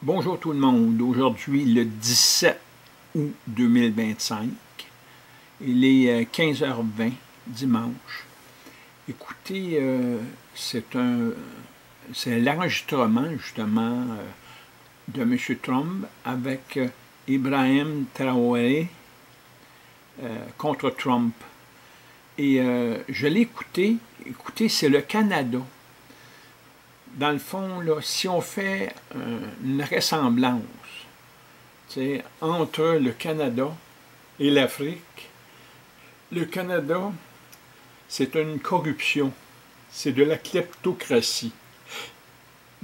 Bonjour tout le monde. Aujourd'hui, le 17 août 2025. Il est 15h20, dimanche. Écoutez, c'est l'enregistrement, justement, de M. Trump avec Ibrahim Traoré contre Trump. Et je l'ai écouté. Écoutez, c'est le Canada. Dans le fond, là, si on fait une ressemblance entre le Canada et l'Afrique, le Canada, c'est une corruption, c'est de la kleptocratie.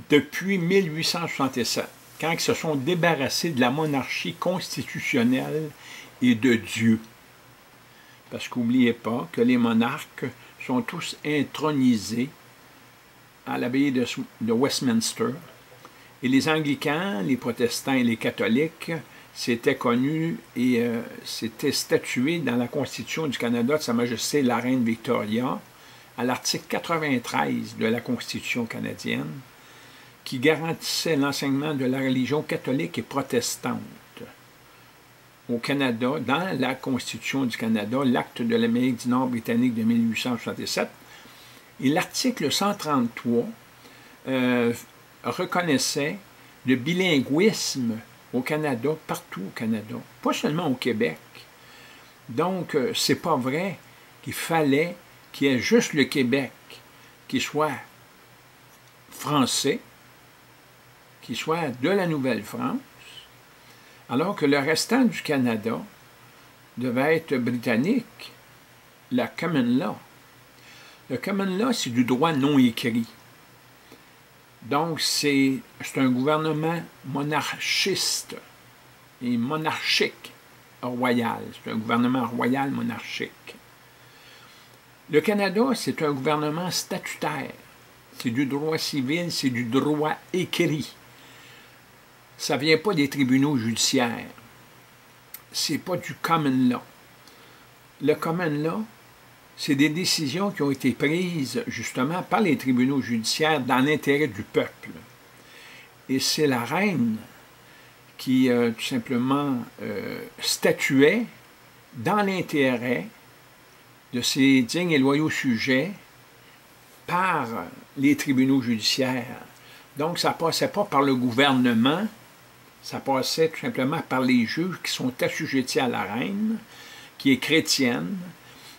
Depuis 1867, quand ils se sont débarrassés de la monarchie constitutionnelle et de Dieu. Parce qu'oubliez pas que les monarques sont tous intronisés à l'abbaye de Westminster. Et les anglicans, les protestants et les catholiques, c'était connu et c'était statué dans la Constitution du Canada de Sa Majesté la Reine Victoria, à l'article 93 de la Constitution canadienne, qui garantissait l'enseignement de la religion catholique et protestante au Canada, dans la Constitution du Canada, l'acte de l'Amérique du Nord britannique de 1867. Et l'article 133 reconnaissait le bilinguisme au Canada, partout au Canada, pas seulement au Québec. Donc, c'est pas vrai qu'il fallait qu'il y ait juste le Québec qui soit français, qui soit de la Nouvelle-France, alors que le restant du Canada devait être britannique, la common law. Le common law, c'est du droit non écrit. Donc, c'est un gouvernement monarchiste et monarchique royal. C'est un gouvernement royal monarchique. Le Canada, c'est un gouvernement statutaire. C'est du droit civil, c'est du droit écrit. Ça ne vient pas des tribunaux judiciaires. C'est pas du common law. Le common law, c'est des décisions qui ont été prises justement par les tribunaux judiciaires dans l'intérêt du peuple. Et c'est la reine qui tout simplement statuait dans l'intérêt de ses dignes et loyaux sujets par les tribunaux judiciaires. Donc ça ne passait pas par le gouvernement, ça passait tout simplement par les juges qui sont assujettis à la reine, qui est chrétienne,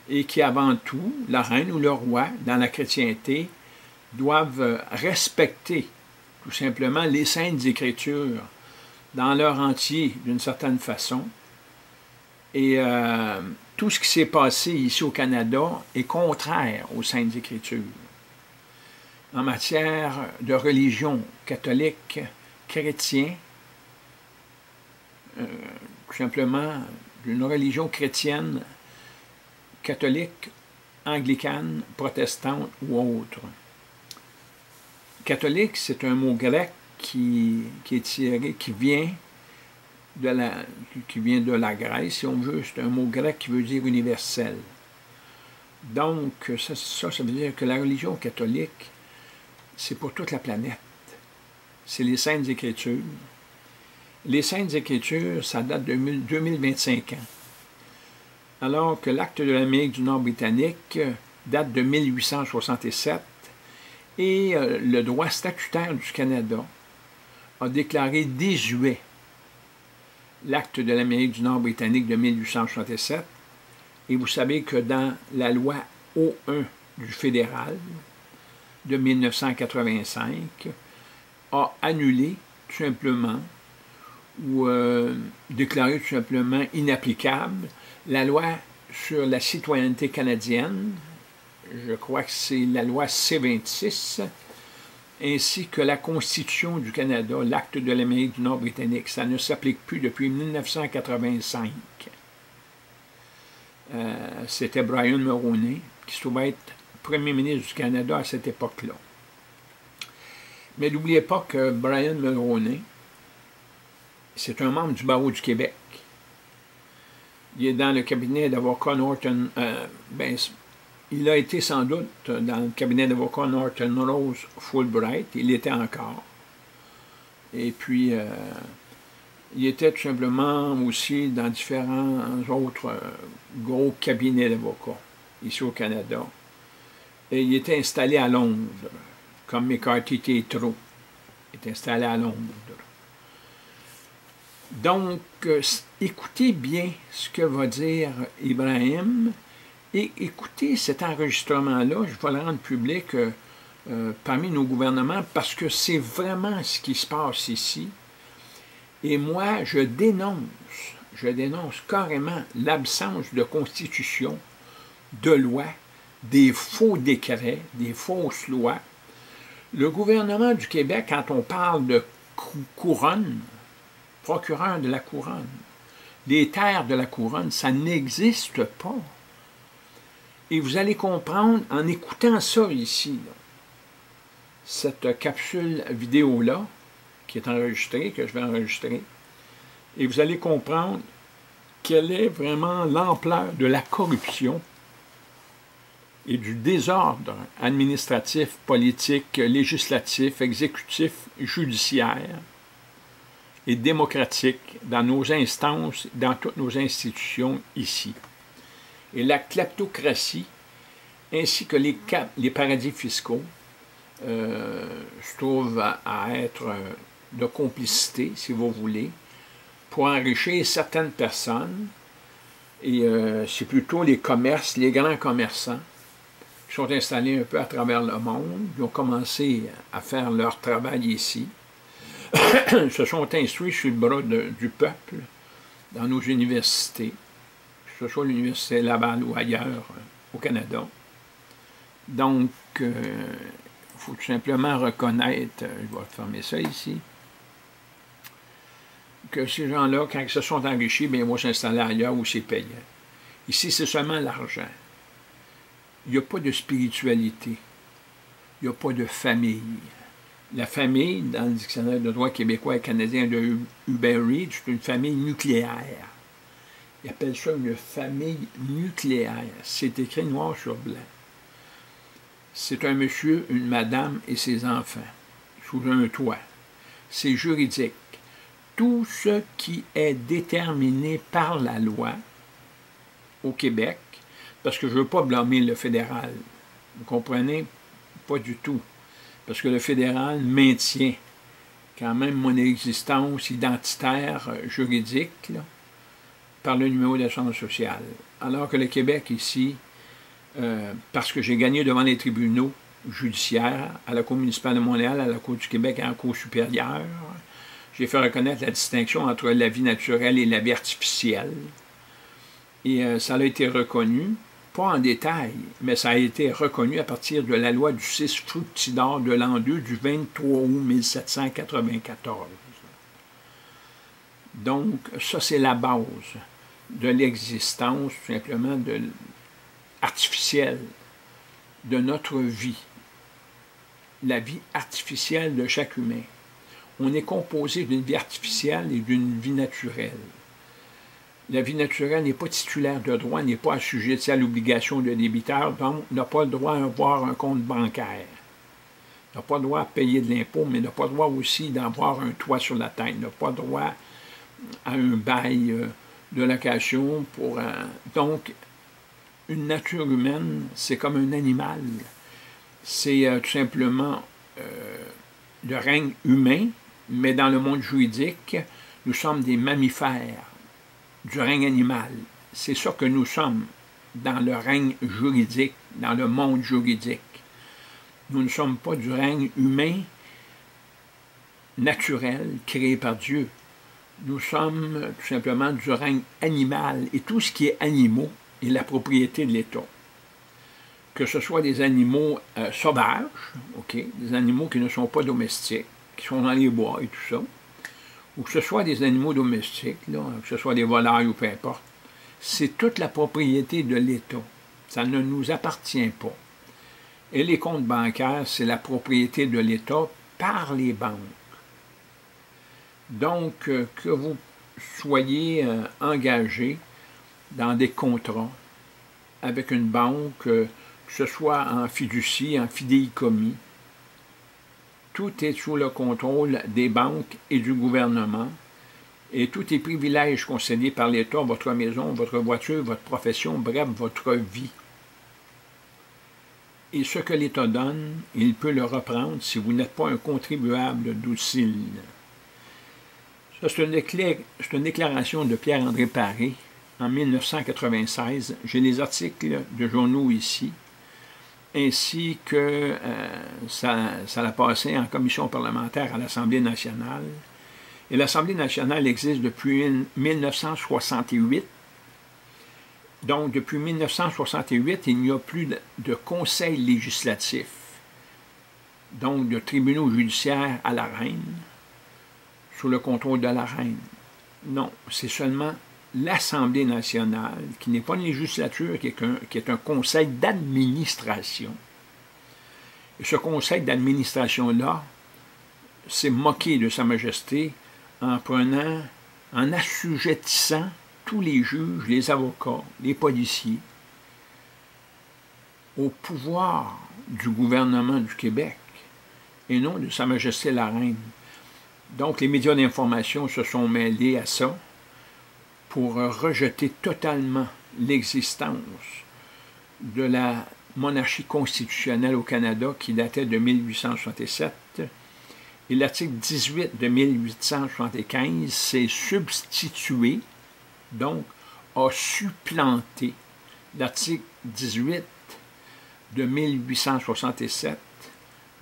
et qui, avant tout, la reine ou le roi, dans la chrétienté, doivent respecter tout simplement les Saintes Écritures dans leur entier, d'une certaine façon. Et tout ce qui s'est passé ici au Canada est contraire aux Saintes Écritures. En matière de religion catholique, chrétien, tout simplement d'une religion chrétienne, catholique, anglicane, protestante ou autre. Catholique, c'est un mot grec qui vient de la Grèce, si on veut. C'est un mot grec qui veut dire universel. Donc, ça veut dire que la religion catholique, c'est pour toute la planète. C'est les Saintes Écritures. Les Saintes Écritures, ça date de 2025 ans. Alors que l'acte de l'Amérique du Nord britannique date de 1867 et le droit statutaire du Canada a déclaré désuet l'acte de l'Amérique du Nord britannique de 1867. Et vous savez que dans la loi O1 du fédéral de 1985 a annulé tout simplement ou déclaré tout simplement inapplicable la loi sur la citoyenneté canadienne, je crois que c'est la loi C-26, ainsi que la Constitution du Canada, l'acte de l'Amérique du Nord britannique. Ça ne s'applique plus depuis 1985. C'était Brian Mulroney, qui se trouvait être premier ministre du Canada à cette époque-là. Mais n'oubliez pas que Brian Mulroney, c'est un membre du barreau du Québec. Il est dans le cabinet d'avocat Norton. Il a été sans doute dans le cabinet d'avocat Norton Rose Fulbright. Il était encore. Et puis, il était tout simplement aussi dans différents autres gros cabinets d'avocats, ici au Canada. Et il était installé à Londres, comme McCarthy Tétrault est installé à Londres. Donc, écoutez bien ce que va dire Ibrahim, et écoutez cet enregistrement-là, je vais le rendre public parmi nos gouvernements, parce que c'est vraiment ce qui se passe ici. Et moi, je dénonce carrément l'absence de constitution, de loi, des faux décrets, des fausses lois. Le gouvernement du Québec, quand on parle de couronne, procureur de la couronne, les terres de la couronne, ça n'existe pas. Et vous allez comprendre en écoutant ça ici, là, cette capsule vidéo-là, qui est enregistrée, que je vais enregistrer, et vous allez comprendre quelle est vraiment l'ampleur de la corruption et du désordre administratif, politique, législatif, exécutif, judiciaire et démocratique dans nos instances, dans toutes nos institutions ici. Et la kleptocratie, ainsi que les paradis fiscaux, se trouvent à être de complicité, si vous voulez, pour enrichir certaines personnes. Et c'est plutôt les commerces, les grands commerçants, qui sont installés un peu à travers le monde, qui ont commencé à faire leur travail ici, se sont instruits sur le bras du peuple dans nos universités, que ce soit l'Université Laval ou ailleurs au Canada. Donc, il faut tout simplement reconnaître, je vais fermer ça ici, que ces gens-là, quand ils se sont enrichis, bien, ils vont s'installer ailleurs où c'est payant. Ici, c'est seulement l'argent. Il n'y a pas de spiritualité. Il n'y a pas de famille. La famille, dans le dictionnaire de droit québécois et canadien de Hubert Reid, c'est une famille nucléaire. Ils appellent ça une famille nucléaire. C'est écrit noir sur blanc. C'est un monsieur, une madame et ses enfants, sous un toit. C'est juridique. Tout ce qui est déterminé par la loi au Québec, parce que je ne veux pas blâmer le fédéral, vous comprenez? Pas du tout. Parce que le fédéral maintient quand même mon existence identitaire juridique là, par le numéro d'assurance sociale. Alors que le Québec ici, parce que j'ai gagné devant les tribunaux judiciaires, à la Cour municipale de Montréal, à la Cour du Québec et à la Cour supérieure, j'ai fait reconnaître la distinction entre la vie naturelle et la vie artificielle. Et ça a été reconnu, pas en détail, mais ça a été reconnu à partir de la loi du 6 Fructidor de l'an 2 du 23 août 1794. Donc, ça, c'est la base de l'existence, tout simplement, artificielle de notre vie. La vie artificielle de chaque humain. On est composé d'une vie artificielle et d'une vie naturelle. La vie naturelle n'est pas titulaire de droit, n'est pas assujettie à l'obligation de débiteur, donc n'a pas le droit à avoir un compte bancaire. N'a pas le droit à payer de l'impôt, mais n'a pas le droit aussi d'avoir un toit sur la tête. N'a pas le droit à un bail de location pour donc, une nature humaine, c'est comme un animal. C'est tout simplement le règne humain, mais dans le monde juridique, nous sommes des mammifères du règne animal. C'est ça que nous sommes dans le règne juridique, dans le monde juridique. Nous ne sommes pas du règne humain naturel créé par Dieu. Nous sommes tout simplement du règne animal, et tout ce qui est animaux est la propriété de l'État. Que ce soit des animaux sauvages, okay, des animaux qui ne sont pas domestiques, qui sont dans les bois et tout ça, ou que ce soit des animaux domestiques, là, que ce soit des volailles ou peu importe, c'est toute la propriété de l'État. Ça ne nous appartient pas. Et les comptes bancaires, c'est la propriété de l'État par les banques. Donc, que vous soyez engagé dans des contrats avec une banque, que ce soit en fiducie, en fidéicommis, tout est sous le contrôle des banques et du gouvernement, et tous les privilèges concédés par l'État, votre maison, votre voiture, votre profession, bref, votre vie. Et ce que l'État donne, il peut le reprendre si vous n'êtes pas un contribuable docile. Ça, c'est une déclaration de Pierre-André Paré en 1996. J'ai les articles de journaux ici, ainsi que ça a passé en commission parlementaire à l'Assemblée nationale. Et l'Assemblée nationale existe depuis 1968. Donc, depuis 1968, il n'y a plus de conseil législatif, donc de tribunaux judiciaires à la reine, sous le contrôle de la reine. Non, c'est seulement l'Assemblée nationale, qui n'est pas une législature, qui est un conseil d'administration. Et ce conseil d'administration-là s'est moqué de Sa Majesté en assujettissant tous les juges, les avocats, les policiers, au pouvoir du gouvernement du Québec et non de Sa Majesté la Reine. Donc, les médias d'information se sont mêlés à ça pour rejeter totalement l'existence de la monarchie constitutionnelle au Canada qui datait de 1867. Et l'article 18 de 1875 s'est substitué, donc a supplanté l'article 18 de 1867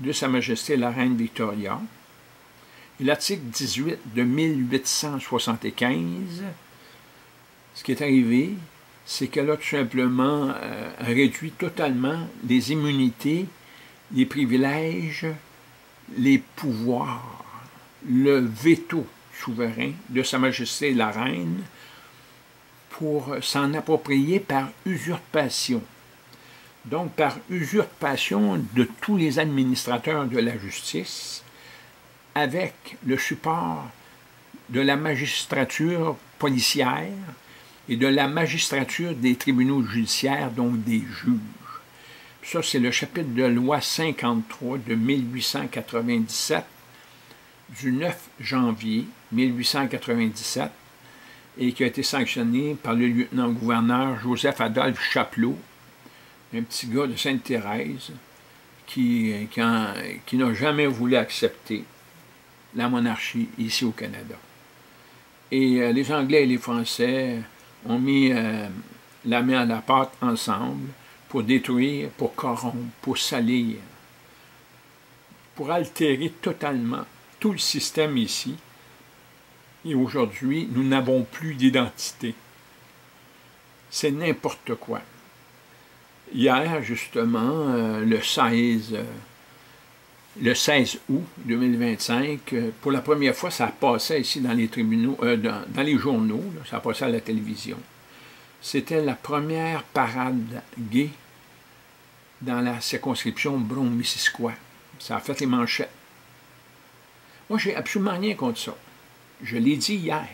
de Sa Majesté la Reine Victoria. Et l'article 18 de 1875, ce qui est arrivé, c'est qu'elle a tout simplement réduit totalement les immunités, les privilèges, les pouvoirs, le veto souverain de Sa Majesté la Reine pour s'en approprier par usurpation. Donc, par usurpation de tous les administrateurs de la justice, avec le support de la magistrature policière et de la magistrature des tribunaux judiciaires, donc des juges. Ça, c'est le chapitre de loi 53 de 1897, du 9 janvier 1897, et qui a été sanctionné par le lieutenant-gouverneur Joseph-Adolphe Chapelot, un petit gars de Sainte-Thérèse, qui n'a jamais voulu accepter la monarchie ici au Canada. Et les Anglais et les Français ont mis la main à la pâte ensemble pour détruire, pour corrompre, pour salir, pour altérer totalement tout le système ici. Et aujourd'hui, nous n'avons plus d'identité. C'est n'importe quoi. Hier, justement, le 16 août 2025, pour la première fois, ça passait ici dans les tribunaux, dans les journaux, là, ça passait à la télévision. C'était la première parade gay dans la circonscription Brome-Missisquoi. Ça a fait les manchettes. Moi, j'ai absolument rien contre ça. Je l'ai dit hier.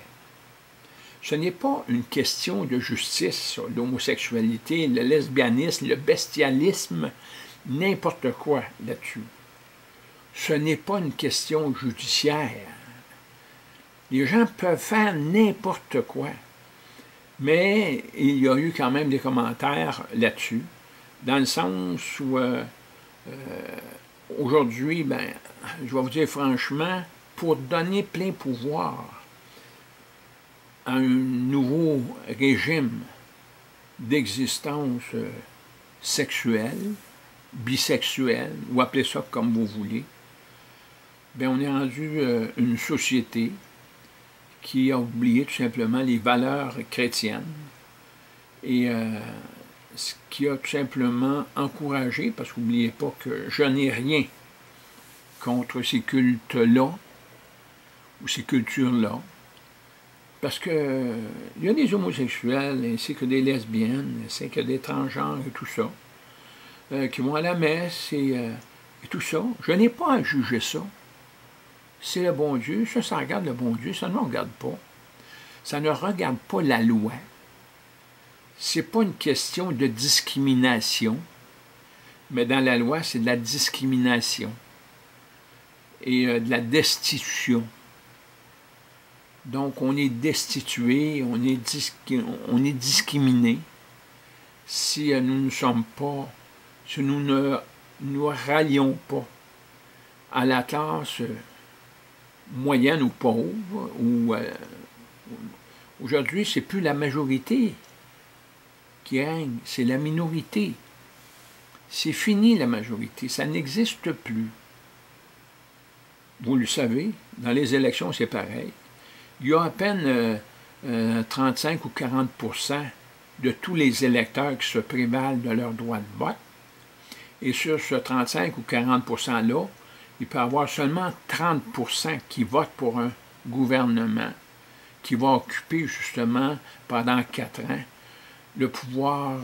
Ce n'est pas une question de justice, l'homosexualité, le lesbianisme, le bestialisme, n'importe quoi là-dessus. Ce n'est pas une question judiciaire. Les gens peuvent faire n'importe quoi. Mais il y a eu quand même des commentaires là-dessus, dans le sens où aujourd'hui, ben, je vais vous dire franchement, pour donner plein pouvoir à un nouveau régime d'existence sexuelle, bisexuelle, ou appelez ça comme vous voulez, bien, on est rendu une société qui a oublié tout simplement les valeurs chrétiennes et ce qui a tout simplement encouragé, parce qu'oubliez pas que je n'ai rien contre ces cultes-là ou ces cultures-là, parce que il y a des homosexuels ainsi que des lesbiennes, ainsi que des transgenres et tout ça, qui vont à la messe et tout ça. Je n'ai pas à juger ça. C'est le bon Dieu, ça regarde le bon Dieu, ça ne me regarde pas. Ça ne regarde pas la loi. C'est pas une question de discrimination, mais dans la loi, c'est de la discrimination. et de la destitution. Donc, on est destitué, on est discriminé si nous ne sommes pas, si nous ne nous rallions pas à la classe moyenne ou pauvre, ou aujourd'hui, c'est plus la majorité qui règne, c'est la minorité. C'est fini la majorité, ça n'existe plus. Vous le savez, dans les élections, c'est pareil. Il y a à peine 35 ou 40% de tous les électeurs qui se prévalent de leur droit de vote. Et sur ce 35 ou 40%-là, il peut y avoir seulement 30% qui votent pour un gouvernement qui va occuper justement pendant 4 ans le pouvoir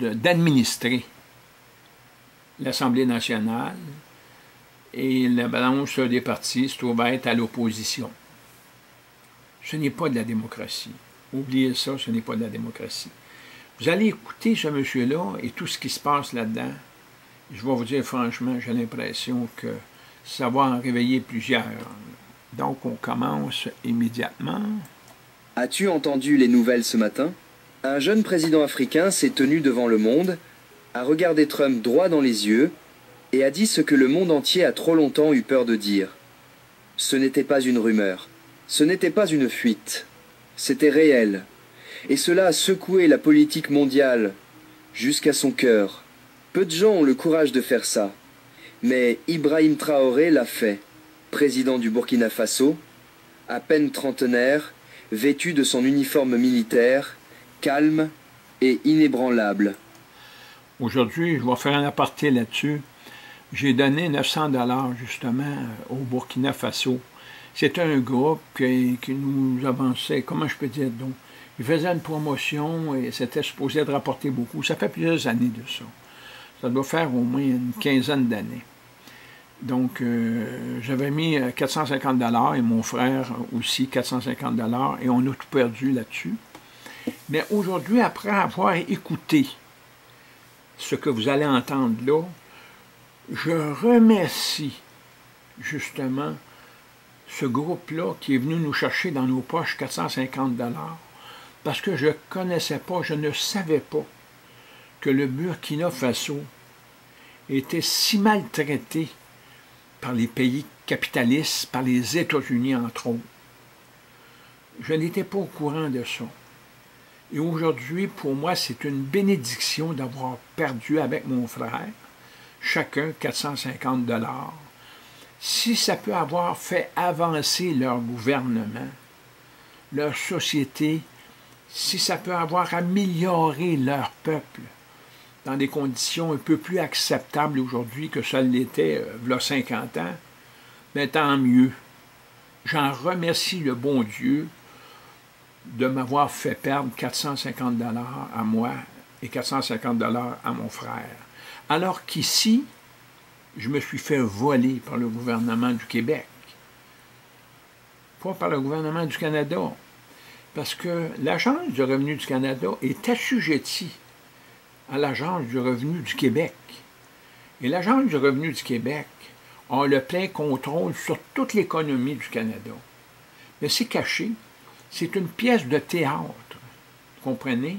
d'administrer l'Assemblée nationale, et la balance des partis se trouve être à l'opposition. Ce n'est pas de la démocratie. Oubliez ça, ce n'est pas de la démocratie. Vous allez écouter ce monsieur-là et tout ce qui se passe là-dedans. Je vais vous dire franchement, j'ai l'impression que ça va en réveiller plusieurs. Donc, on commence immédiatement. As-tu entendu les nouvelles ce matin? Un jeune président africain s'est tenu devant le monde, a regardé Trump droit dans les yeux et a dit ce que le monde entier a trop longtemps eu peur de dire. Ce n'était pas une rumeur, ce n'était pas une fuite, c'était réel. Et cela a secoué la politique mondiale jusqu'à son cœur. Peu de gens ont le courage de faire ça, mais Ibrahim Traoré l'a fait, président du Burkina Faso, à peine trentenaire, vêtu de son uniforme militaire, calme et inébranlable. Aujourd'hui, je vais faire un aparté là-dessus. J'ai donné 900 $ justement au Burkina Faso. C'est un groupe qui nous avançait, comment je peux dire donc, il faisait une promotion et c'était supposé de rapporter beaucoup. Ça fait plusieurs années de ça. Ça doit faire au moins une quinzaine d'années. Donc, j'avais mis 450 $ et mon frère aussi 450 $ et on a tout perdu là-dessus. Mais aujourd'hui, après avoir écouté ce que vous allez entendre là, je remercie justement ce groupe-là qui est venu nous chercher dans nos poches 450 $ parce que je ne connaissais pas, je ne savais pas que le Burkina Faso était si maltraité par les pays capitalistes, par les États-Unis entre autres. Je n'étais pas au courant de ça. Et aujourd'hui, pour moi, c'est une bénédiction d'avoir perdu avec mon frère, chacun 450 $. Si ça peut avoir fait avancer leur gouvernement, leur société, si ça peut avoir amélioré leur peuple dans des conditions un peu plus acceptables aujourd'hui que ça l'était il y a 50 ans, bien tant mieux. J'en remercie le bon Dieu de m'avoir fait perdre 450 $ à moi et 450 $ à mon frère. Alors qu'ici, je me suis fait voler par le gouvernement du Québec. Pas par le gouvernement du Canada. Parce que l'Agence du revenu du Canada est assujettie à l'Agence du revenu du Québec. Et l'Agence du revenu du Québec a le plein contrôle sur toute l'économie du Canada. Mais c'est caché. C'est une pièce de théâtre. Vous comprenez?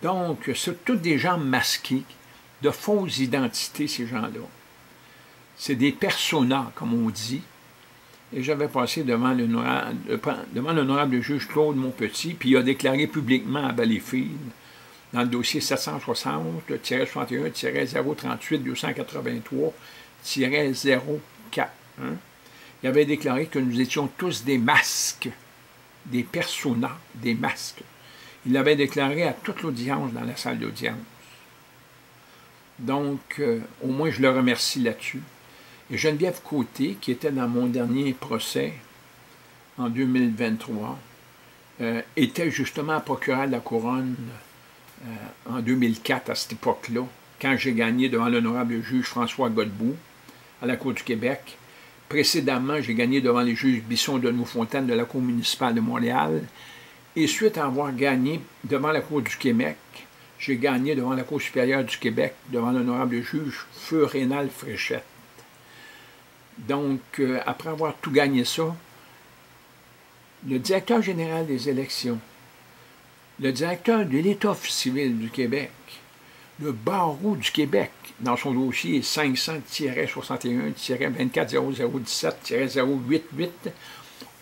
Donc, c'est tous des gens masqués, de fausses identités, ces gens-là. C'est des personas, comme on dit. Et j'avais passé devant l'honorable juge Claude Monpetit, puis il a déclaré publiquement à Valleyfield, dans le dossier 760-61-38-283-041, il avait déclaré que nous étions tous des masques, des personas, des masques. Il l'avait déclaré à toute l'audience dans la salle d'audience. Donc, au moins, je le remercie là-dessus. Et Geneviève Côté, qui était dans mon dernier procès en 2023, était justement procureur de la Couronne en 2004, à cette époque-là, quand j'ai gagné devant l'honorable juge François Godbout à la Cour du Québec. Précédemment, j'ai gagné devant les juges Bisson de Noufontaine de la Cour municipale de Montréal. Et suite à avoir gagné devant la Cour du Québec, j'ai gagné devant la Cour supérieure du Québec, devant l'honorable juge Feu Rénal Fréchette. Donc, après avoir tout gagné ça, le directeur général des élections, le directeur de l'État civil du Québec, le barreau du Québec, dans son dossier 500-61-240017-088,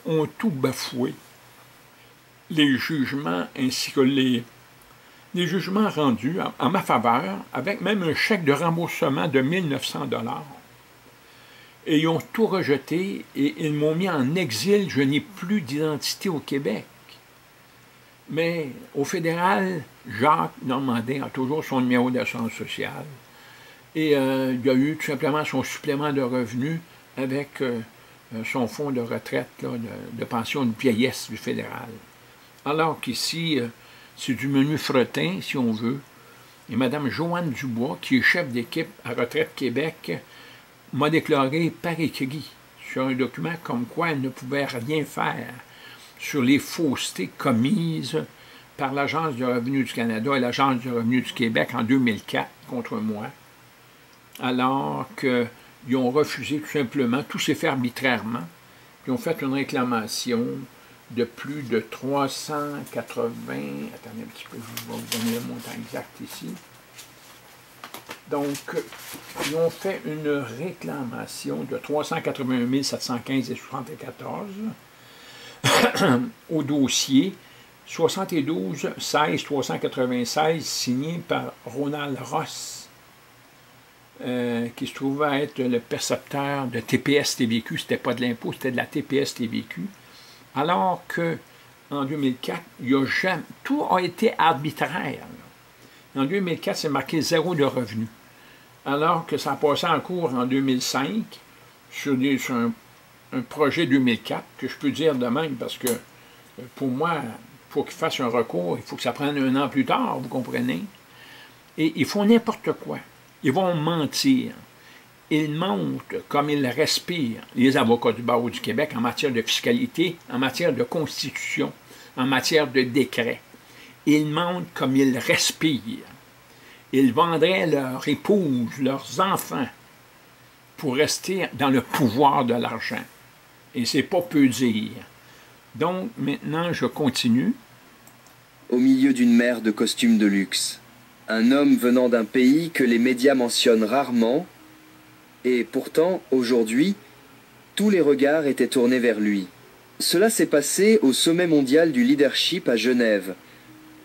ont tout bafoué. Les jugements ainsi que les jugements rendus en ma faveur, avec même un chèque de remboursement de 1900 $. Et ils ont tout rejeté et ils m'ont mis en exil. Je n'ai plus d'identité au Québec. Mais au fédéral, Jacques Normandin a toujours son numéro d'assurance sociale. Et il a eu tout simplement son supplément de revenus avec son fonds de retraite, là, de pension de vieillesse du fédéral. Alors qu'ici, c'est du menu fretin, si on veut. Et Mme Joanne Dubois, qui est chef d'équipe à Retraite Québec, m'a déclaré par écrit sur un document comme quoi elle ne pouvait rien faire sur les faussetés commises par l'Agence du revenu du Canada et l'Agence du revenu du Québec en 2004 contre moi, alors qu'ils ont refusé tout simplement, tout s'est fait arbitrairement, ils ont fait une réclamation de plus de 380, attendez un petit peu, je vais vous donner le montant exact ici. Donc, ils ont fait une réclamation de 381 715,74 au dossier 72 16 396 signé par Ronald Ross, qui se trouvait être le percepteur de TPS-TVQ. C'était pas de l'impôt, c'était de la TPS-TVQ. Alors que en 2004, tout a été arbitraire. En 2004, c'est marqué 0 de revenus. Alors que ça a passé en cours en 2005 sur un projet 2004, que je peux dire de même, parce que pour moi, pour qu'il fasse un recours, il faut que ça prenne 1 an plus tard, vous comprenez? Et ils font n'importe quoi. Ils vont mentir. Ils mentent comme ils respirent, les avocats du barreau du Québec, en matière de fiscalité, en matière de constitution, en matière de décret. Ils mentent comme ils respirent. Ils vendraient leur épouse, leurs enfants, pour rester dans le pouvoir de l'argent. Et c'est pas peu dire. Donc, maintenant, je continue. Au milieu d'une mer de costumes de luxe, un homme venant d'un pays que les médias mentionnent rarement, et pourtant, aujourd'hui, tous les regards étaient tournés vers lui. Cela s'est passé au sommet mondial du leadership à Genève,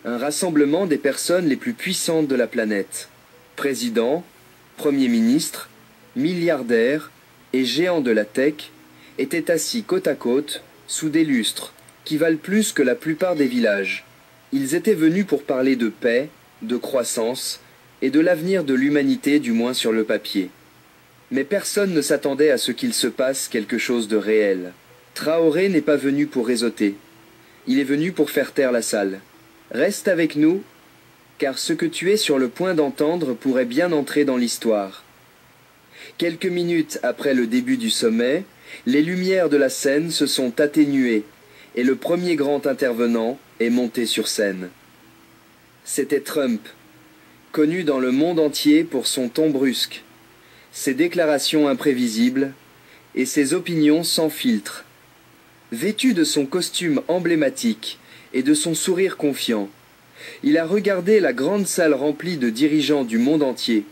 un rassemblement des personnes les plus puissantes de la planète. Présidents, premiers ministres, milliardaires et géants de la tech étaient assis côte à côte, sous des lustres, qui valent plus que la plupart des villages. Ils étaient venus pour parler de paix, de croissance et de l'avenir de l'humanité, du moins sur le papier. Mais personne ne s'attendait à ce qu'il se passe quelque chose de réel. Traoré n'est pas venu pour réseauter. Il est venu pour faire taire la salle. Reste avec nous, car ce que tu es sur le point d'entendre pourrait bien entrer dans l'histoire. Quelques minutes après le début du sommet, les lumières de la scène se sont atténuées et le premier grand intervenant est monté sur scène. C'était Trump, connu dans le monde entier pour son ton brusque, ses déclarations imprévisibles et ses opinions sans filtre. Vêtu de son costume emblématique et de son sourire confiant, il a regardé la grande salle remplie de dirigeants du monde entier,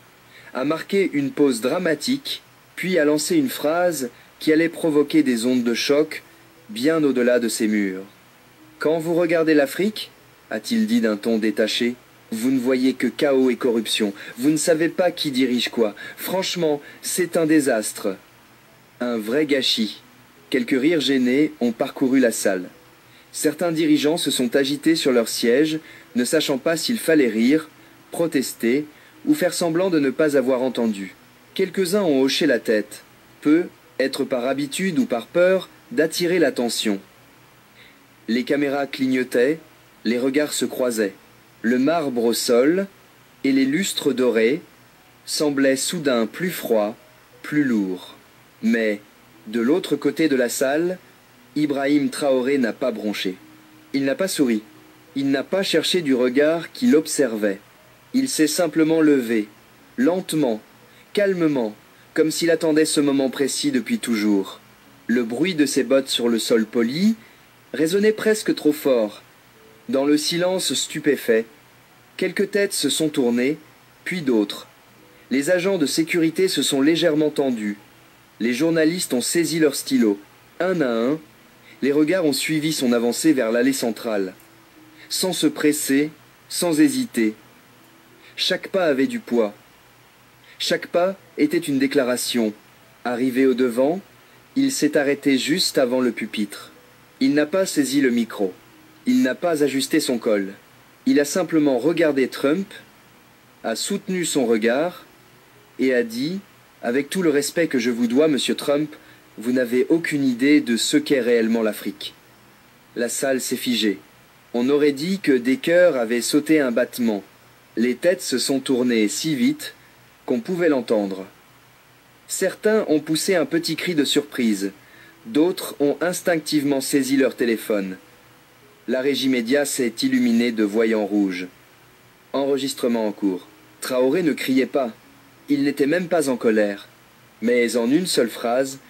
a marqué une pause dramatique, puis a lancé une phrase qui allait provoquer des ondes de choc bien au-delà de ces murs. « Quand vous regardez l'Afrique, a-t-il dit d'un ton détaché, vous ne voyez que chaos et corruption. Vous ne savez pas qui dirige quoi. Franchement, c'est un désastre. Un vrai gâchis. » Quelques rires gênés ont parcouru la salle. Certains dirigeants se sont agités sur leur siège, ne sachant pas s'il fallait rire, protester ou faire semblant de ne pas avoir entendu. Quelques-uns ont hoché la tête. Peu, être par habitude ou par peur, d'attirer l'attention. Les caméras clignotaient, les regards se croisaient. Le marbre au sol et les lustres dorés semblaient soudain plus froids, plus lourds. Mais, de l'autre côté de la salle, Ibrahim Traoré n'a pas bronché. Il n'a pas souri. Il n'a pas cherché du regard qui l'observait. Il s'est simplement levé, lentement, calmement, comme s'il attendait ce moment précis depuis toujours. Le bruit de ses bottes sur le sol poli résonnait presque trop fort. Dans le silence stupéfait, quelques têtes se sont tournées, puis d'autres. Les agents de sécurité se sont légèrement tendus. Les journalistes ont saisi leurs stylos, un à un. Les regards ont suivi son avancée vers l'allée centrale. Sans se presser, sans hésiter. Chaque pas avait du poids. Chaque pas était une déclaration. Arrivé au devant, il s'est arrêté juste avant le pupitre. Il n'a pas saisi le micro. Il n'a pas ajusté son col. Il a simplement regardé Trump, a soutenu son regard et a dit, avec tout le respect que je vous dois, monsieur Trump, vous n'avez aucune idée de ce qu'est réellement l'Afrique. La salle s'est figée. On aurait dit que des cœurs avaient sauté un battement. Les têtes se sont tournées si vite qu'on pouvait l'entendre. Certains ont poussé un petit cri de surprise. D'autres ont instinctivement saisi leur téléphone. La régie média s'est illuminée de voyants rouges. Enregistrement en cours. Traoré ne criait pas. Il n'était même pas en colère. Mais en une seule phrase,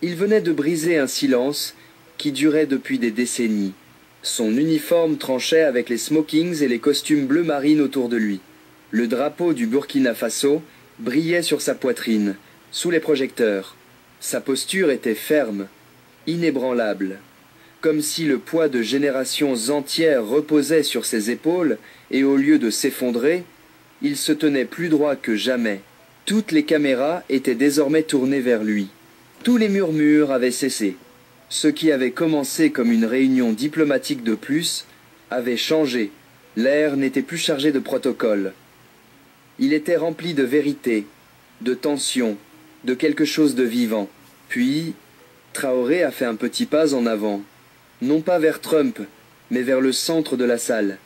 il venait de briser un silence qui durait depuis des décennies. Son uniforme tranchait avec les smokings et les costumes bleu marine autour de lui. Le drapeau du Burkina Faso brillait sur sa poitrine, sous les projecteurs. Sa posture était ferme, inébranlable, comme si le poids de générations entières reposait sur ses épaules, et au lieu de s'effondrer, il se tenait plus droit que jamais. Toutes les caméras étaient désormais tournées vers lui. Tous les murmures avaient cessé. Ce qui avait commencé comme une réunion diplomatique de plus avait changé. L'air n'était plus chargé de protocole. Il était rempli de vérité, de tension, de quelque chose de vivant. Puis, Traoré a fait un petit pas en avant. Non pas vers Trump, mais vers le centre de la salle.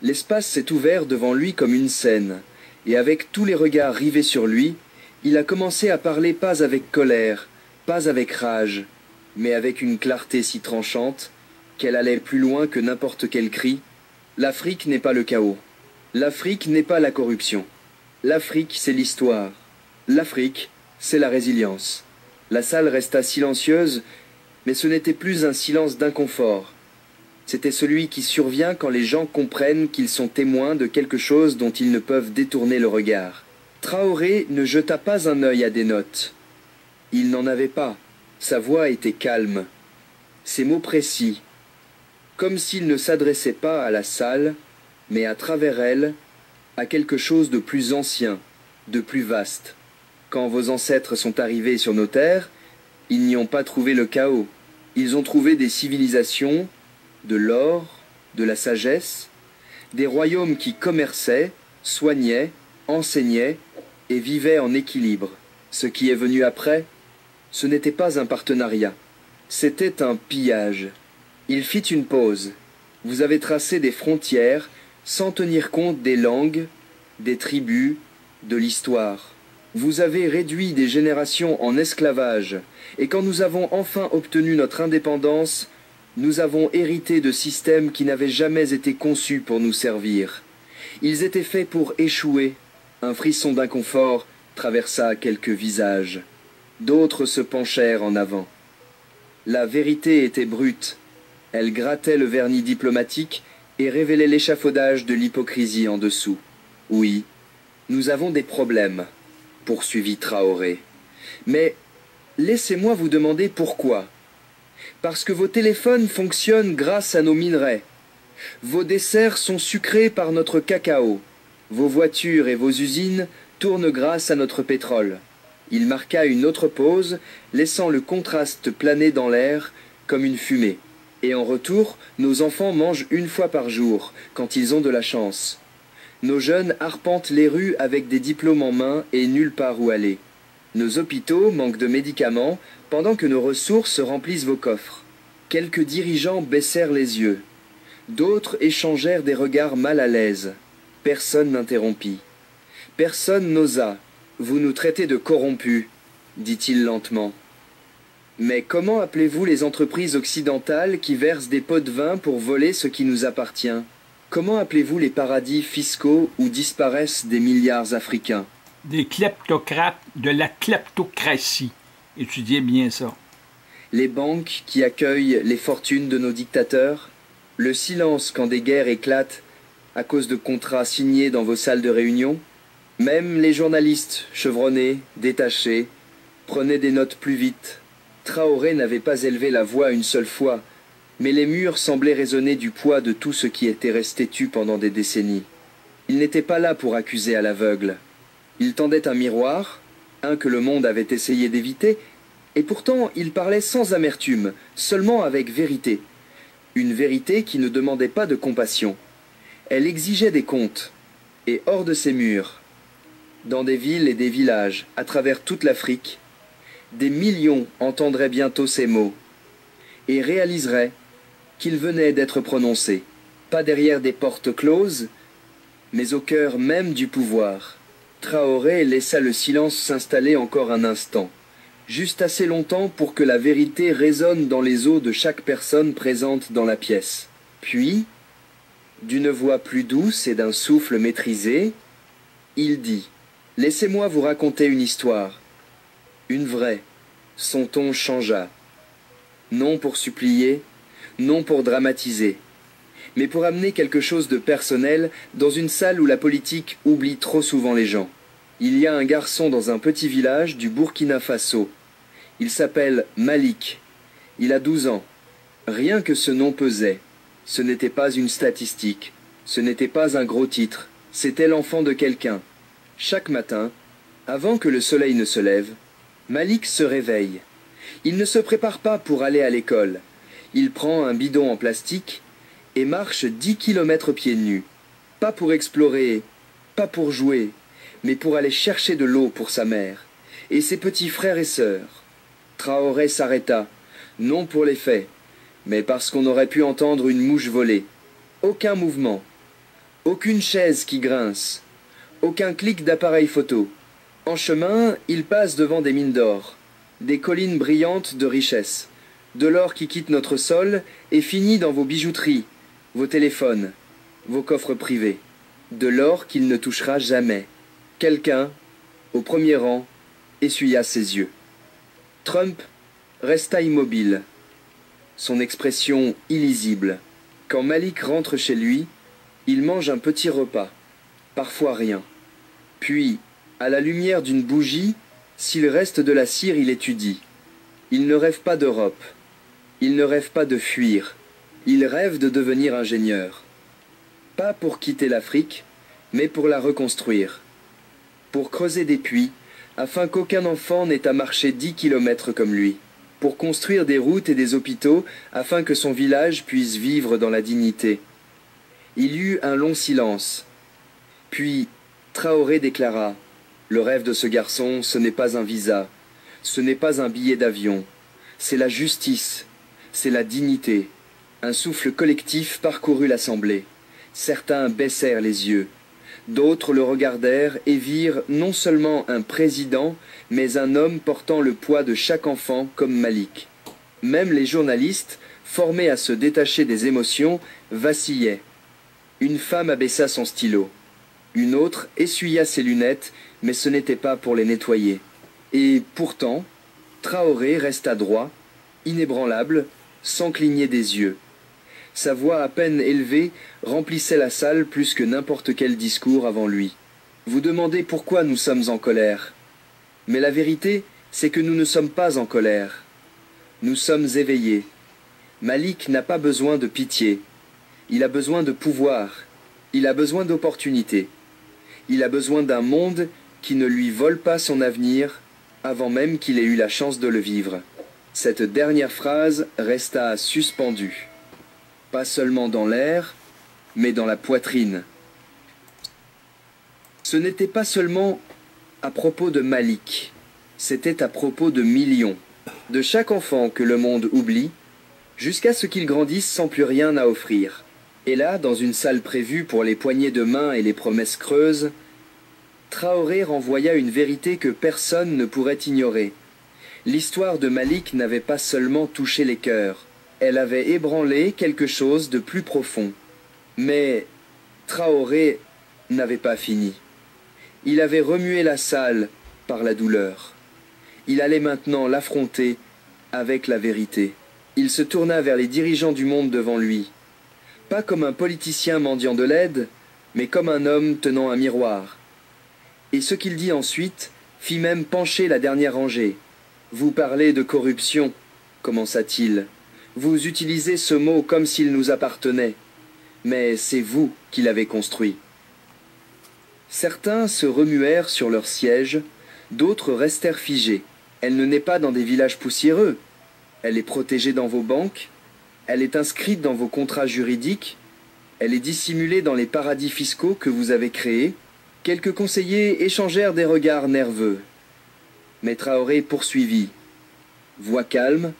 L'espace s'est ouvert devant lui comme une scène, et avec tous les regards rivés sur lui, il a commencé à parler pas avec colère, pas avec rage, mais avec une clarté si tranchante qu'elle allait plus loin que n'importe quel cri. L'Afrique n'est pas le chaos. L'Afrique n'est pas la corruption. L'Afrique, c'est l'histoire. L'Afrique, c'est la résilience. La salle resta silencieuse, mais ce n'était plus un silence d'inconfort. C'était celui qui survient quand les gens comprennent qu'ils sont témoins de quelque chose dont ils ne peuvent détourner le regard. Traoré ne jeta pas un œil à des notes. Il n'en avait pas. Sa voix était calme. Ses mots précis. Comme s'il ne s'adressait pas à la salle, mais à travers elle, à quelque chose de plus ancien, de plus vaste. Quand vos ancêtres sont arrivés sur nos terres, ils n'y ont pas trouvé le chaos. Ils ont trouvé des civilisations, de l'or, de la sagesse, des royaumes qui commerçaient, soignaient, enseignaient et vivaient en équilibre. Ce qui est venu après, ce n'était pas un partenariat, c'était un pillage. Il fit une pause. Vous avez tracé des frontières sans tenir compte des langues, des tribus, de l'histoire. Vous avez réduit des générations en esclavage, et quand nous avons enfin obtenu notre indépendance, nous avons hérité de systèmes qui n'avaient jamais été conçus pour nous servir. Ils étaient faits pour échouer. Un frisson d'inconfort traversa quelques visages. D'autres se penchèrent en avant. La vérité était brute. Elle grattait le vernis diplomatique et révélait l'échafaudage de l'hypocrisie en dessous. Oui, nous avons des problèmes, poursuivit Traoré. Mais laissez-moi vous demander pourquoi. Parce que vos téléphones fonctionnent grâce à nos minerais. Vos desserts sont sucrés par notre cacao. Vos voitures et vos usines tournent grâce à notre pétrole. Il marqua une autre pause, laissant le contraste planer dans l'air comme une fumée. Et en retour, nos enfants mangent une fois par jour, quand ils ont de la chance. Nos jeunes arpentent les rues avec des diplômes en main et nulle part où aller. Nos hôpitaux manquent de médicaments, pendant que nos ressources remplissent vos coffres. Quelques dirigeants baissèrent les yeux. D'autres échangèrent des regards mal à l'aise. Personne n'interrompit. Personne n'osa. Vous nous traitez de corrompus, dit-il lentement. Mais comment appelez-vous les entreprises occidentales qui versent des pots de vin pour voler ce qui nous appartient? Comment appelez-vous les paradis fiscaux où disparaissent des milliards africains? Des kleptocrates, de la kleptocratie. Étudiez bien ça. Les banques qui accueillent les fortunes de nos dictateurs? Le silence quand des guerres éclatent à cause de contrats signés dans vos salles de réunion? Même les journalistes, chevronnés, détachés, prenaient des notes plus vite. Traoré n'avait pas élevé la voix une seule fois, mais les murs semblaient résonner du poids de tout ce qui était resté tu pendant des décennies. Il n'était pas là pour accuser à l'aveugle. Il tendait un miroir, un que le monde avait essayé d'éviter, et pourtant il parlait sans amertume, seulement avec vérité. Une vérité qui ne demandait pas de compassion. Elle exigeait des comptes, et hors de ces murs, dans des villes et des villages, à travers toute l'Afrique, des millions entendraient bientôt ces mots, et réaliseraient qu'ils venaient d'être prononcés, pas derrière des portes closes, mais au cœur même du pouvoir. Traoré laissa le silence s'installer encore un instant, juste assez longtemps pour que la vérité résonne dans les os de chaque personne présente dans la pièce. Puis, d'une voix plus douce et d'un souffle maîtrisé, il dit « Laissez-moi vous raconter une histoire. Une vraie. » Son ton changea. Non pour supplier, non pour dramatiser, mais pour amener quelque chose de personnel dans une salle où la politique oublie trop souvent les gens. Il y a un garçon dans un petit village du Burkina Faso. Il s'appelle Malik. Il a 12 ans. Rien que ce nom pesait. Ce n'était pas une statistique. Ce n'était pas un gros titre. C'était l'enfant de quelqu'un. Chaque matin, avant que le soleil ne se lève, Malik se réveille. Il ne se prépare pas pour aller à l'école. Il prend un bidon en plastique et marche 10 kilomètres pieds nus. Pas pour explorer, pas pour jouer, mais pour aller chercher de l'eau pour sa mère et ses petits frères et sœurs. Traoré s'arrêta, non pour les faits, mais parce qu'on aurait pu entendre une mouche voler. Aucun mouvement, aucune chaise qui grince, aucun clic d'appareil photo. En chemin, il passe devant des mines d'or, des collines brillantes de richesse, de l'or qui quitte notre sol et finit dans vos bijouteries, vos téléphones, vos coffres privés, de l'or qu'il ne touchera jamais. Quelqu'un, au premier rang, essuya ses yeux. Trump resta immobile, son expression illisible. Quand Malik rentre chez lui, il mange un petit repas, parfois rien. Puis, à la lumière d'une bougie, s'il reste de la cire, il étudie. Il ne rêve pas d'Europe. Il ne rêve pas de fuir. Il rêve de devenir ingénieur. Pas pour quitter l'Afrique, mais pour la reconstruire. Pour creuser des puits, afin qu'aucun enfant n'ait à marcher 10 kilomètres comme lui. Pour construire des routes et des hôpitaux, afin que son village puisse vivre dans la dignité. Il y eut un long silence. Puis, Traoré déclara « Le rêve de ce garçon, ce n'est pas un visa, ce n'est pas un billet d'avion, c'est la justice, c'est la dignité. » Un souffle collectif parcourut l'assemblée. Certains baissèrent les yeux. D'autres le regardèrent et virent non seulement un président, mais un homme portant le poids de chaque enfant comme Malik. Même les journalistes, formés à se détacher des émotions, vacillaient. Une femme abaissa son stylo. Une autre essuya ses lunettes, mais ce n'était pas pour les nettoyer. Et pourtant, Traoré resta droit, inébranlable, sans cligner des yeux. Sa voix à peine élevée remplissait la salle plus que n'importe quel discours avant lui. Vous demandez pourquoi nous sommes en colère. Mais la vérité, c'est que nous ne sommes pas en colère. Nous sommes éveillés. Malik n'a pas besoin de pitié. Il a besoin de pouvoir. Il a besoin d'opportunités. Il a besoin d'un monde qui ne lui vole pas son avenir avant même qu'il ait eu la chance de le vivre. Cette dernière phrase resta suspendue. Pas seulement dans l'air, mais dans la poitrine. Ce n'était pas seulement à propos de Malik, c'était à propos de millions, de chaque enfant que le monde oublie, jusqu'à ce qu'il grandisse sans plus rien à offrir. Et là, dans une salle prévue pour les poignées de main et les promesses creuses, Traoré renvoya une vérité que personne ne pourrait ignorer. L'histoire de Malik n'avait pas seulement touché les cœurs, elle avait ébranlé quelque chose de plus profond. Mais Traoré n'avait pas fini. Il avait remué la salle par la douleur. Il allait maintenant l'affronter avec la vérité. Il se tourna vers les dirigeants du monde devant lui. Pas comme un politicien mendiant de l'aide, mais comme un homme tenant un miroir. Et ce qu'il dit ensuite fit même pencher la dernière rangée. « Vous parlez de corruption », commença-t-il. « Vous utilisez ce mot comme s'il nous appartenait. Mais c'est vous qui l'avez construit. » Certains se remuèrent sur leur siège, d'autres restèrent figés. Elle ne naît pas dans des villages poussiéreux. Elle est protégée dans vos banques. Elle est inscrite dans vos contrats juridiques. Elle est dissimulée dans les paradis fiscaux que vous avez créés. Quelques conseillers échangèrent des regards nerveux. Mais Traoré poursuivit. Voix calme,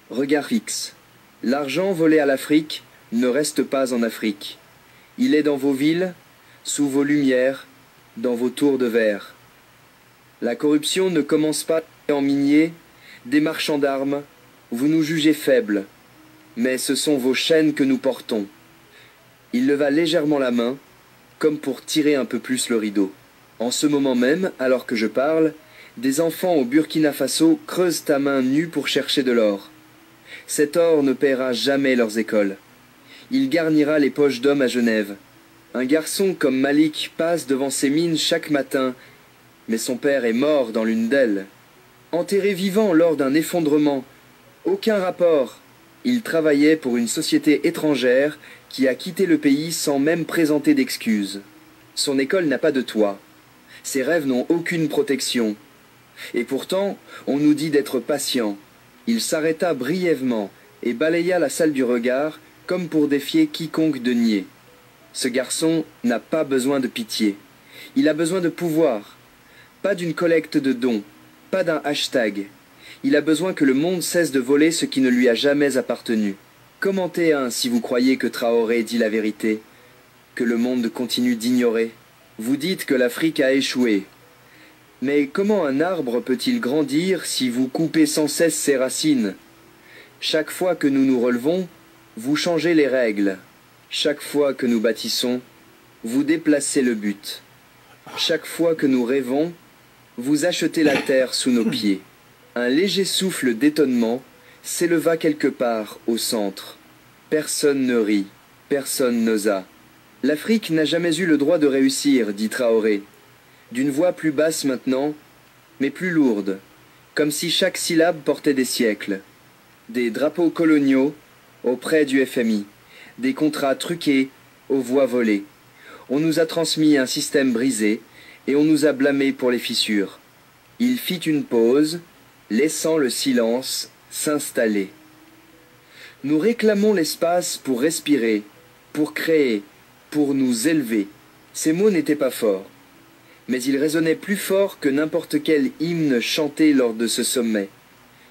regard fixe. L'argent volé à l'Afrique ne reste pas en Afrique. Il est dans vos villes, sous vos lumières, dans vos tours de verre. La corruption ne commence pas en miniers, des marchands d'armes. Vous nous jugez faibles, mais ce sont vos chaînes que nous portons. Il leva légèrement la main, comme pour tirer un peu plus le rideau. En ce moment même, alors que je parle, des enfants au Burkina Faso creusent ta main nue pour chercher de l'or. Cet or ne paiera jamais leurs écoles. Il garnira les poches d'hommes à Genève. Un garçon comme Malik passe devant ses mines chaque matin, mais son père est mort dans l'une d'elles. Enterré vivant lors d'un effondrement. Aucun rapport. Il travaillait pour une société étrangère qui a quitté le pays sans même présenter d'excuses. Son école n'a pas de toit. Ses rêves n'ont aucune protection. Et pourtant, on nous dit d'être patient. Il s'arrêta brièvement et balaya la salle du regard comme pour défier quiconque de nier. Ce garçon n'a pas besoin de pitié. Il a besoin de pouvoir. Pas d'une collecte de dons, pas d'un hashtag. Il a besoin que le monde cesse de voler ce qui ne lui a jamais appartenu. Commentez un si vous croyez que Traoré dit la vérité, que le monde continue d'ignorer. Vous dites que l'Afrique a échoué. Mais comment un arbre peut-il grandir si vous coupez sans cesse ses racines? Chaque fois que nous nous relevons, vous changez les règles. Chaque fois que nous bâtissons, vous déplacez le but. Chaque fois que nous rêvons, vous achetez la terre sous nos pieds. Un léger souffle d'étonnement s'éleva quelque part au centre. Personne ne rit, personne n'osa. L'Afrique n'a jamais eu le droit de réussir, dit Traoré. D'une voix plus basse maintenant, mais plus lourde, comme si chaque syllabe portait des siècles. Des drapeaux coloniaux auprès du FMI, des contrats truqués aux voix volées. On nous a transmis un système brisé et on nous a blâmés pour les fissures. Il fit une pause, laissant le silence s'installer. Nous réclamons l'espace pour respirer, pour créer, pour nous élever. Ces mots n'étaient pas forts, mais ils résonnaient plus fort que n'importe quel hymne chanté lors de ce sommet.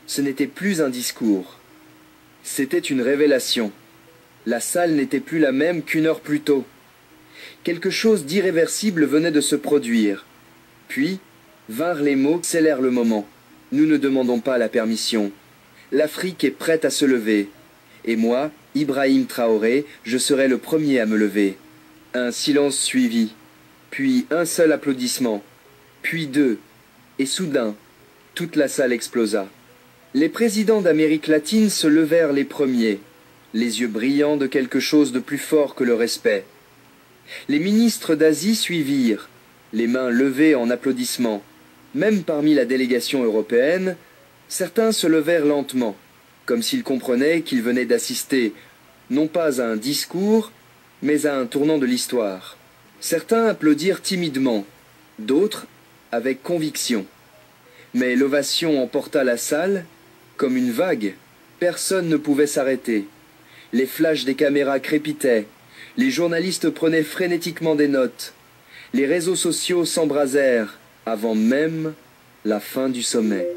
Ce n'était plus un discours. C'était une révélation. La salle n'était plus la même qu'une heure plus tôt. Quelque chose d'irréversible venait de se produire. Puis, vinrent les mots, scellèrent le moment. Nous ne demandons pas la permission. L'Afrique est prête à se lever. Et moi, Ibrahim Traoré, je serai le premier à me lever. Un silence suivit. Puis un seul applaudissement. Puis deux. Et soudain, toute la salle explosa. Les présidents d'Amérique latine se levèrent les premiers, les yeux brillants de quelque chose de plus fort que le respect. Les ministres d'Asie suivirent, les mains levées en applaudissements. Même parmi la délégation européenne, certains se levèrent lentement, comme s'ils comprenaient qu'ils venaient d'assister, non pas à un discours, mais à un tournant de l'histoire. Certains applaudirent timidement, d'autres avec conviction. Mais l'ovation emporta la salle comme une vague. Personne ne pouvait s'arrêter. Les flashs des caméras crépitaient, les journalistes prenaient frénétiquement des notes, les réseaux sociaux s'embrasèrent avant même la fin du sommet.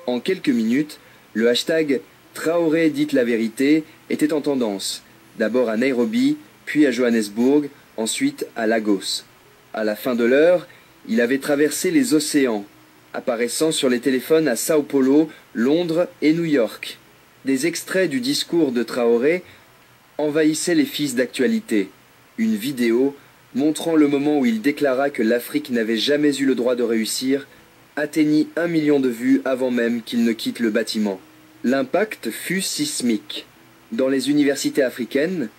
En quelques minutes, le hashtag Traoré dit la vérité était en tendance, d'abord à Nairobi, puis à Johannesburg, ensuite à Lagos. À la fin de l'heure, il avait traversé les océans, apparaissant sur les téléphones à Sao Paulo, Londres et New York. Des extraits du discours de Traoré envahissaient les fils d'actualité. Une vidéo, montrant le moment où il déclara que l'Afrique n'avait jamais eu le droit de réussir, atteignit 1 million de vues avant même qu'il ne quitte le bâtiment. L'impact fut sismique. Dans les universités africaines,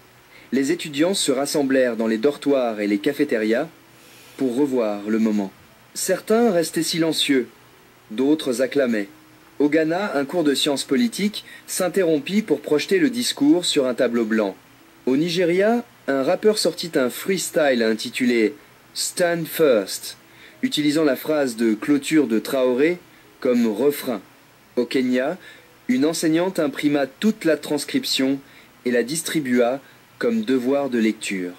les étudiants se rassemblèrent dans les dortoirs et les cafétérias pour revoir le moment. Certains restaient silencieux, d'autres acclamaient. Au Ghana, un cours de sciences politiques s'interrompit pour projeter le discours sur un tableau blanc. Au Nigeria, un rappeur sortit un freestyle intitulé « Stand First », utilisant la phrase de clôture de Traoré comme refrain. Au Kenya, une enseignante imprima toute la transcription et la distribua comme devoir de lecture.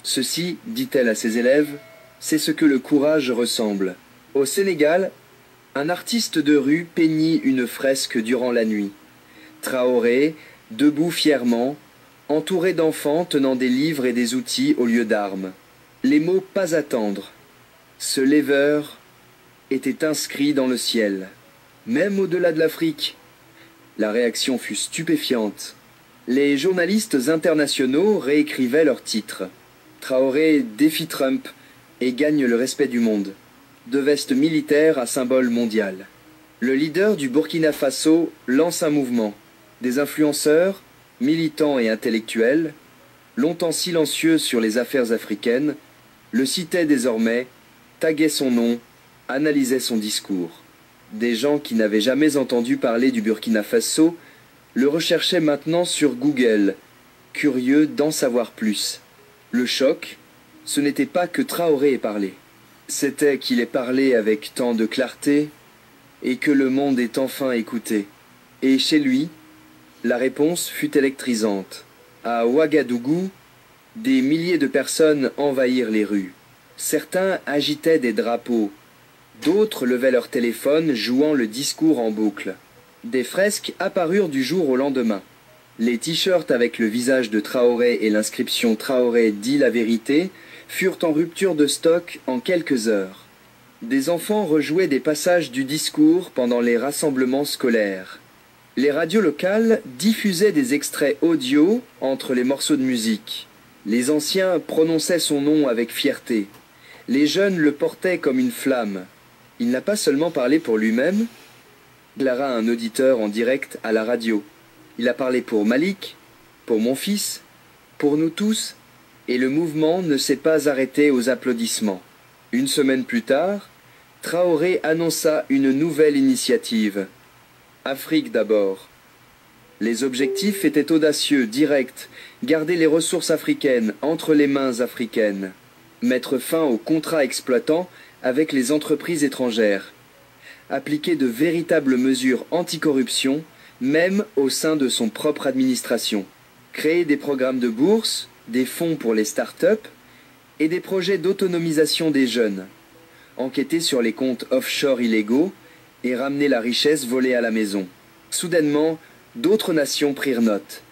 Ceci, dit-elle à ses élèves, c'est ce que le courage ressemble. Au Sénégal, un artiste de rue peignit une fresque durant la nuit. Traoré, debout fièrement, entouré d'enfants tenant des livres et des outils au lieu d'armes. Les mots « pas attendre », ce lever étaient inscrits dans le ciel, même au-delà de l'Afrique. La réaction fut stupéfiante. Les journalistes internationaux réécrivaient leurs titres. Traoré défie Trump et gagne le respect du monde. De veste militaire à symbole mondial. Le leader du Burkina Faso lance un mouvement. Des influenceurs, militants et intellectuels, longtemps silencieux sur les affaires africaines, le citaient désormais, taguaient son nom, analysaient son discours. Des gens qui n'avaient jamais entendu parler du Burkina Faso le recherchaient maintenant sur Google, curieux d'en savoir plus. Le choc, ce n'était pas que Traoré ait parlé. C'était qu'il ait parlé avec tant de clarté et que le monde ait enfin écouté. Et chez lui, la réponse fut électrisante. À Ouagadougou, des milliers de personnes envahirent les rues. Certains agitaient des drapeaux, d'autres levaient leur téléphone jouant le discours en boucle. Des fresques apparurent du jour au lendemain. Les t-shirts avec le visage de Traoré et l'inscription « Traoré dit la vérité » furent en rupture de stock en quelques heures. Des enfants rejouaient des passages du discours pendant les rassemblements scolaires. Les radios locales diffusaient des extraits audio entre les morceaux de musique. Les anciens prononçaient son nom avec fierté. Les jeunes le portaient comme une flamme. Il n'a pas seulement parlé pour lui-même, déclara un auditeur en direct à la radio. Il a parlé pour Malik, pour mon fils, pour nous tous, et le mouvement ne s'est pas arrêté aux applaudissements. Une semaine plus tard, Traoré annonça une nouvelle initiative. Afrique d'abord. Les objectifs étaient audacieux, directs, garder les ressources africaines entre les mains africaines, mettre fin aux contrats exploitants avec les entreprises étrangères, appliquer de véritables mesures anticorruption, même au sein de son propre administration, créer des programmes de bourse, des fonds pour les start-up et des projets d'autonomisation des jeunes, enquêter sur les comptes offshore illégaux et ramener la richesse volée à la maison. Soudainement, d'autres nations prirent note.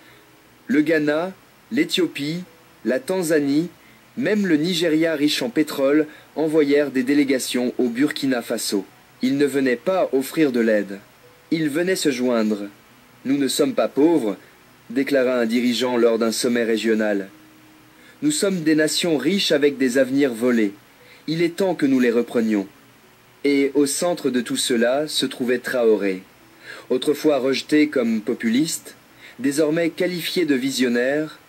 Le Ghana, l'Éthiopie, la Tanzanie, même le Nigeria riche en pétrole envoyèrent des délégations au Burkina Faso. Ils ne venaient pas offrir de l'aide. Ils venaient se joindre. Nous ne sommes pas pauvres, déclara un dirigeant lors d'un sommet régional. Nous sommes des nations riches avec des avenirs volés. Il est temps que nous les reprenions. Et au centre de tout cela se trouvait Traoré. Autrefois rejeté comme populiste, désormais qualifié de visionnaire,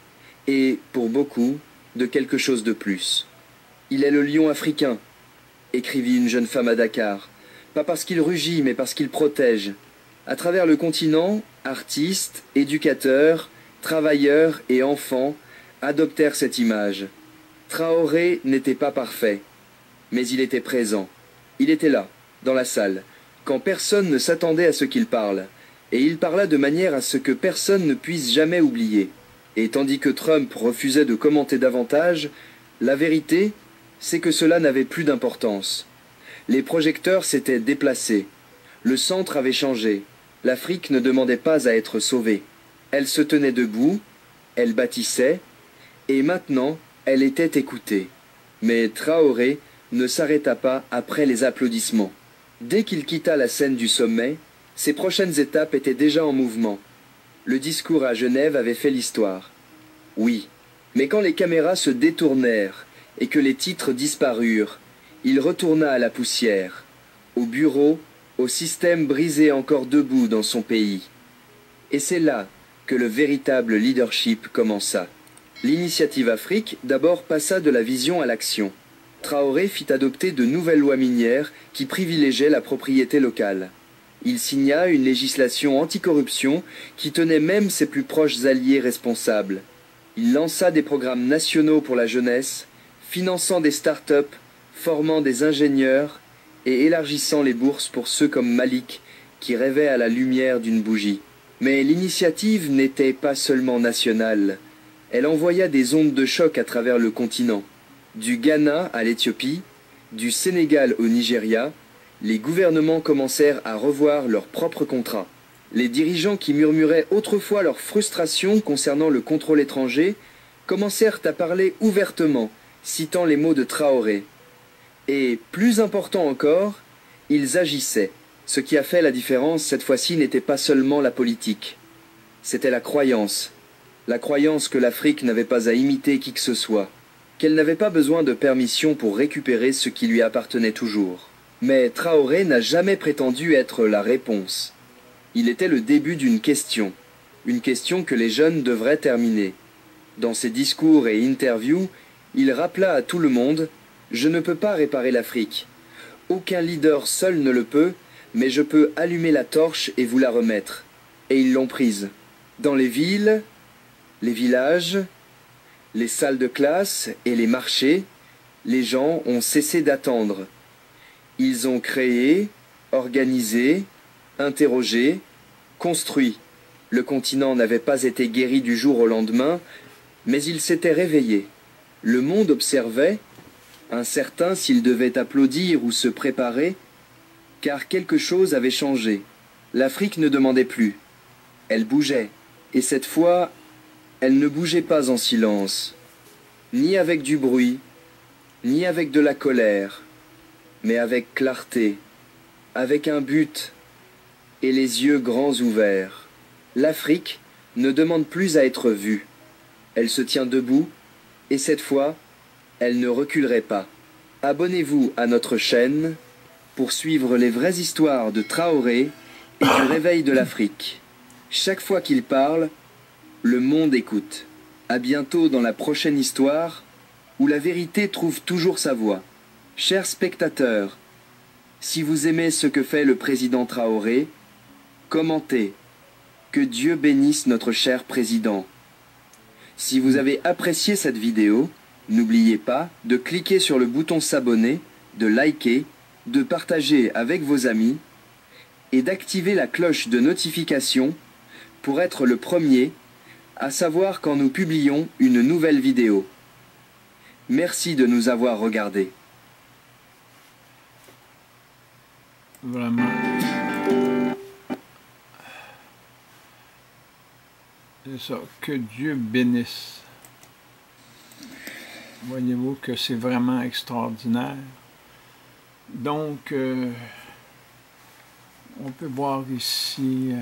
et, pour beaucoup, de quelque chose de plus. Il est le lion africain, écrivit une jeune femme à Dakar, pas parce qu'il rugit, mais parce qu'il protège. À travers le continent, artistes, éducateurs, travailleurs et enfants adoptèrent cette image. Traoré n'était pas parfait, mais il était présent. Il était là, dans la salle, quand personne ne s'attendait à ce qu'il parle, et il parla de manière à ce que personne ne puisse jamais oublier. Et tandis que Trump refusait de commenter davantage, la vérité, c'est que cela n'avait plus d'importance. Les projecteurs s'étaient déplacés. Le centre avait changé. L'Afrique ne demandait pas à être sauvée. Elle se tenait debout, elle bâtissait, et maintenant, elle était écoutée. Mais Traoré ne s'arrêta pas après les applaudissements. Dès qu'il quitta la scène du sommet, ses prochaines étapes étaient déjà en mouvement. Le discours à Genève avait fait l'histoire. Oui, Mais quand les caméras se détournèrent et que les titres disparurent, il retourna à la poussière, au bureau, au système brisé encore debout dans son pays. Et c'est là que le véritable leadership commença. L'initiative Afrique d'abord passa de la vision à l'action. Traoré fit adopter de nouvelles lois minières qui privilégiaient la propriété locale. Il signa une législation anticorruption qui tenait même ses plus proches alliés responsables. Il lança des programmes nationaux pour la jeunesse, finançant des start-up, formant des ingénieurs et élargissant les bourses pour ceux comme Malik qui rêvaient à la lumière d'une bougie. Mais l'initiative n'était pas seulement nationale. Elle envoya des ondes de choc à travers le continent. Du Ghana à l'Éthiopie, du Sénégal au Nigeria, les gouvernements commencèrent à revoir leurs propres contrats. Les dirigeants qui murmuraient autrefois leur frustration concernant le contrôle étranger commencèrent à parler ouvertement, citant les mots de Traoré. Et, plus important encore, ils agissaient. Ce qui a fait la différence cette fois-ci n'était pas seulement la politique. C'était la croyance. La croyance que l'Afrique n'avait pas à imiter qui que ce soit, qu'elle n'avait pas besoin de permission pour récupérer ce qui lui appartenait toujours. Mais Traoré n'a jamais prétendu être la réponse. Il était le début d'une question que les jeunes devraient terminer. Dans ses discours et interviews, il rappela à tout le monde « Je ne peux pas réparer l'Afrique. Aucun leader seul ne le peut, mais je peux allumer la torche et vous la remettre. » Et ils l'ont prise. Dans les villes, les villages, les salles de classe et les marchés, les gens ont cessé d'attendre. Ils ont créé, organisé, interrogé, construit. Le continent n'avait pas été guéri du jour au lendemain, mais il s'était réveillé. Le monde observait, incertain s'il devait applaudir ou se préparer, car quelque chose avait changé. L'Afrique ne demandait plus. Elle bougeait, et cette fois, elle ne bougeait pas en silence, ni avec du bruit, ni avec de la colère, mais avec clarté, avec un but, et les yeux grands ouverts. L'Afrique ne demande plus à être vue. Elle se tient debout, et cette fois, elle ne reculerait pas. Abonnez-vous à notre chaîne pour suivre les vraies histoires de Traoré et du réveil de l'Afrique. Chaque fois qu'il parle, le monde écoute. À bientôt dans la prochaine histoire, où la vérité trouve toujours sa voix. Chers spectateurs, si vous aimez ce que fait le président Traoré, commentez. Que Dieu bénisse notre cher président. Si vous avez apprécié cette vidéo, n'oubliez pas de cliquer sur le bouton s'abonner, de liker, de partager avec vos amis et d'activer la cloche de notification pour être le premier à savoir quand nous publions une nouvelle vidéo. Merci de nous avoir regardés. Vraiment. C'est ça. Que Dieu bénisse. Voyez-vous que c'est vraiment extraordinaire. Donc, on peut voir ici...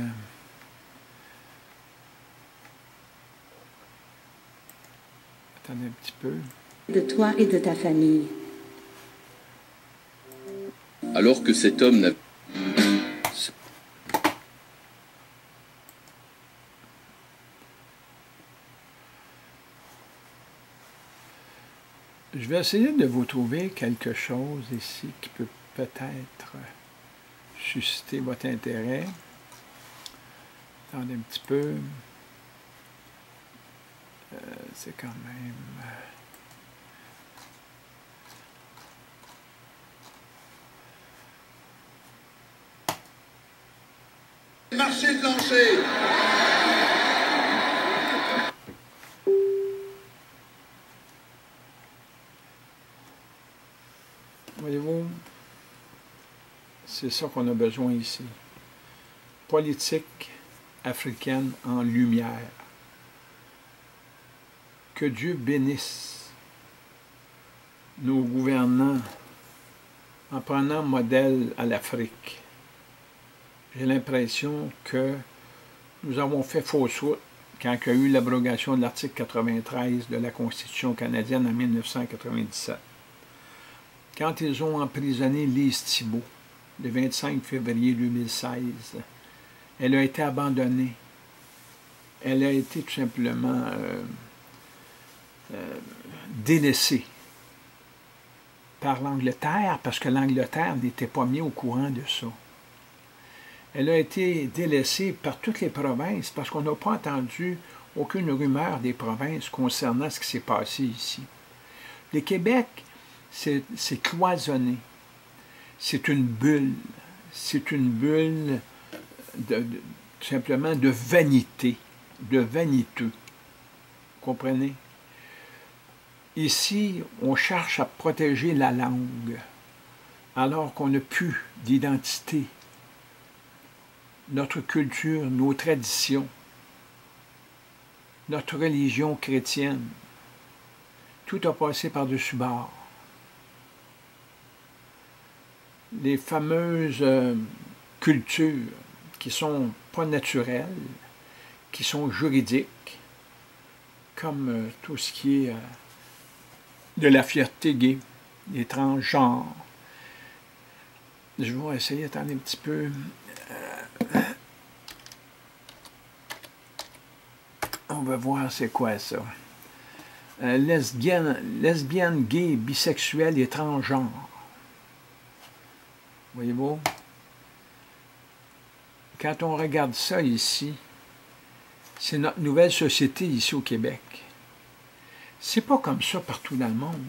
attendez un petit peu. De toi et de ta famille. Alors que cet homme n'a... Je vais essayer de vous trouver quelque chose ici qui peut peut-être susciter votre intérêt. Attendez un petit peu. C'est quand même... Marché de lancer. Voyez-vous, c'est ça qu'on a besoin ici. Politique africaine en lumière. Que Dieu bénisse nos gouvernants en prenant modèle à l'Afrique. J'ai l'impression que nous avons fait fausse route quand il y a eu l'abrogation de l'article 93 de la Constitution canadienne en 1997. Quand ils ont emprisonné Lise Thibault, le 25 février 2016, elle a été abandonnée. Elle a été tout simplement délaissée par l'Angleterre, parce que l'Angleterre n'était pas mis au courant de ça. Elle a été délaissée par toutes les provinces, parce qu'on n'a pas entendu aucune rumeur des provinces concernant ce qui s'est passé ici. Le Québec, c'est cloisonné. C'est une bulle. C'est une bulle tout simplement de vanité, de vaniteux. Vous comprenez? Ici, on cherche à protéger la langue, alors qu'on n'a plus d'identité, notre culture, nos traditions, notre religion chrétienne. Tout a passé par-dessus bord. Les fameuses cultures qui ne sont pas naturelles, qui sont juridiques, comme tout ce qui est de la fierté gay, les transgenres. Je vais essayer d'attendre un petit peu. On va voir c'est quoi ça. Lesbienne, gay, bisexuelle et transgenre. Voyez-vous? Quand on regarde ça ici, c'est notre nouvelle société ici au Québec. C'est pas comme ça partout dans le monde.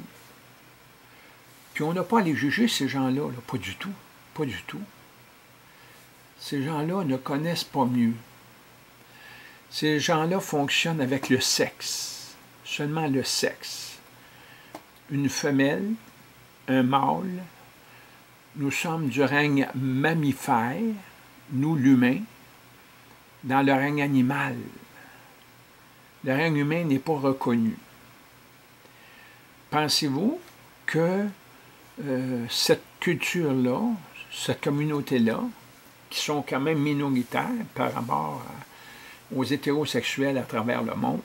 Puis on n'a pas à les juger, ces gens-là, là. Pas du tout. Pas du tout. Ces gens-là ne connaissent pas mieux. Ces gens-là fonctionnent avec le sexe. Seulement le sexe. Une femelle, un mâle. Nous sommes du règne mammifère, nous l'humain, dans le règne animal. Le règne humain n'est pas reconnu. Pensez-vous que cette culture-là, cette communauté-là, qui sont quand même minoritaires par rapport aux hétérosexuels à travers le monde,